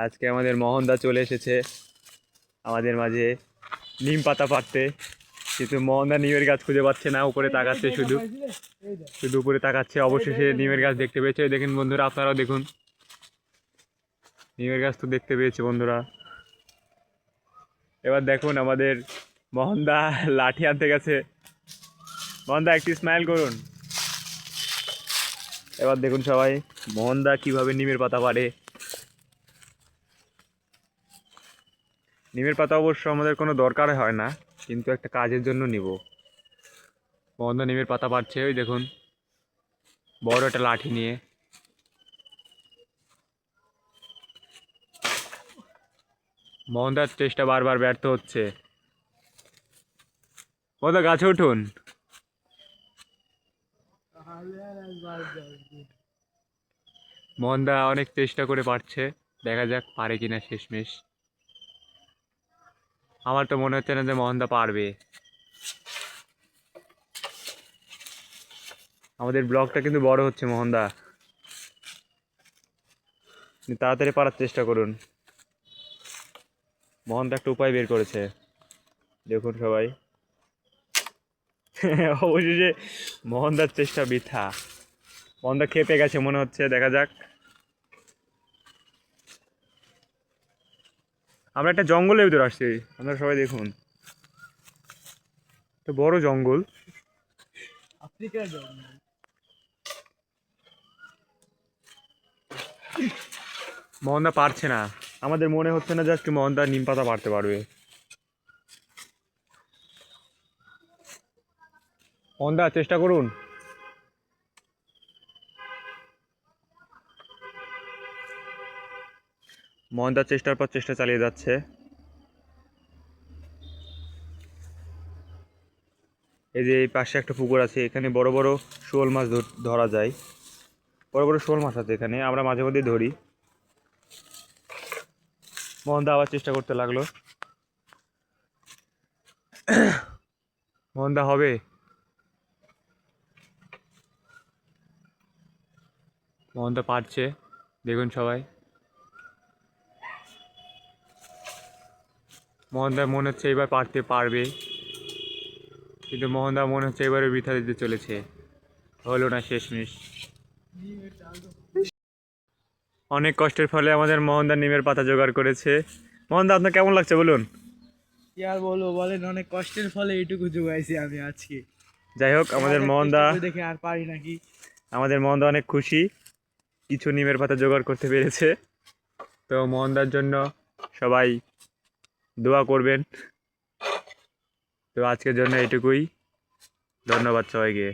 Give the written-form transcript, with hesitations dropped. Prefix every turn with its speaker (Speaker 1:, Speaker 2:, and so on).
Speaker 1: আজকে আমাদের মোহনদা চলে এসেছে আমাদের মাঝে নিম পাতা পাড়তে, কিন্তু মোহনদা নিমের গাছ খুঁজে পাচ্ছে না, উপরে তাকাচ্ছে, শুধু শুধু উপরে তাকাচ্ছে। অবশেষে নিমের গাছ দেখতে পেয়েছে। দেখেন বন্ধুরা, আপনারাও দেখুন, নিমের গাছ তো দেখতে পেয়েছে বন্ধুরা। এবার দেখুন আমাদের মোহনদা লাঠি আনতে গেছে। মোহনদা একটি স্মাইল করুন। এবার দেখুন সবাই মোহনদা কিভাবে নিমের পাতা পাড়ে। নিমের পাতা অবশ্য আমাদের কোনো দরকার হয় না, কিন্তু একটা কাজের জন্য নিব। মোহনদা নিমের পাতা পাড়ছে, ওই দেখুন বড় একটা লাঠি নিয়ে। মোহনদার চেষ্টা বারবার ব্যর্থ হচ্ছে। মোহনদা গাছে উঠুন। মোহনদা অনেক চেষ্টা করে পারছে, দেখা যাক পারে কিনা শেষমেশ। আমার তো মনে হচ্ছে না যে মোহনদা পারবে। আমাদের ব্লগটা কিন্তু বড় হচ্ছে মোহনদা, তাড়াতাড়ি পারার চেষ্টা করুন। মোহনদা একটা উপায় বের করেছে, দেখুন সবাই। অবশেষে মোহনদার চেষ্টা বৃথা। মোহনদা খেপে গেছে মনে হচ্ছে, দেখা যাক। আমরা একটা জঙ্গলের ভিতরে আসছি, আপনারা সবাই দেখুন, একটা বড় জঙ্গল।
Speaker 2: আফ্রিকার জঙ্গল।
Speaker 1: মোহনদা পারছে না, আমাদের মনে হচ্ছে না যে আজকে মোহনদা নিম পাতা পারতে পারবে। মোহনদা চেষ্টা করুন। মোহনদা চেষ্টার পর চেষ্টা চালিয়ে যাচ্ছে। এই যে এই পাশে একটা পুকুর আছে, এখানে বড় বড় শোল মাছ ধরা যায়। বড় বড় শোল মাছ আছে এখানে, আমরা মাঝে মধ্যে ধরি। মোহনদা আবার চেষ্টা করতে লাগলো। মোহনদা হবে? মোহনদা পারছে, দেখুন সবাই। মোহনদা মনে হচ্ছে এবার পারতে পারবে, কিন্তু মোহনদা মনে হচ্ছে এবারে বৃথা দিতে চলেছে। হলো না শেষমেশ। অনেক কষ্টের ফলে আমাদের মোহনদা নিমের পাতা জোগাড় করেছে। মোহনদা, আপনার কেমন লাগছে বলুন?
Speaker 2: কি আর বলবো বলেন, অনেক কষ্টের ফলে এইটুকু জোগাইছি আমি আজকে।
Speaker 1: যাই হোক, আমাদের মোহনদা
Speaker 2: দেখে আর পারি নাকি।
Speaker 1: আমাদের মোহনদা অনেক খুশি, কিছু নিমের পাতা জোগাড় করতে পেরেছে। তো মোহনদার জন্য সবাই দোয়া করবেন। তো আজকের জন্য এইটুকুই, ধন্যবাদ সবাইকে।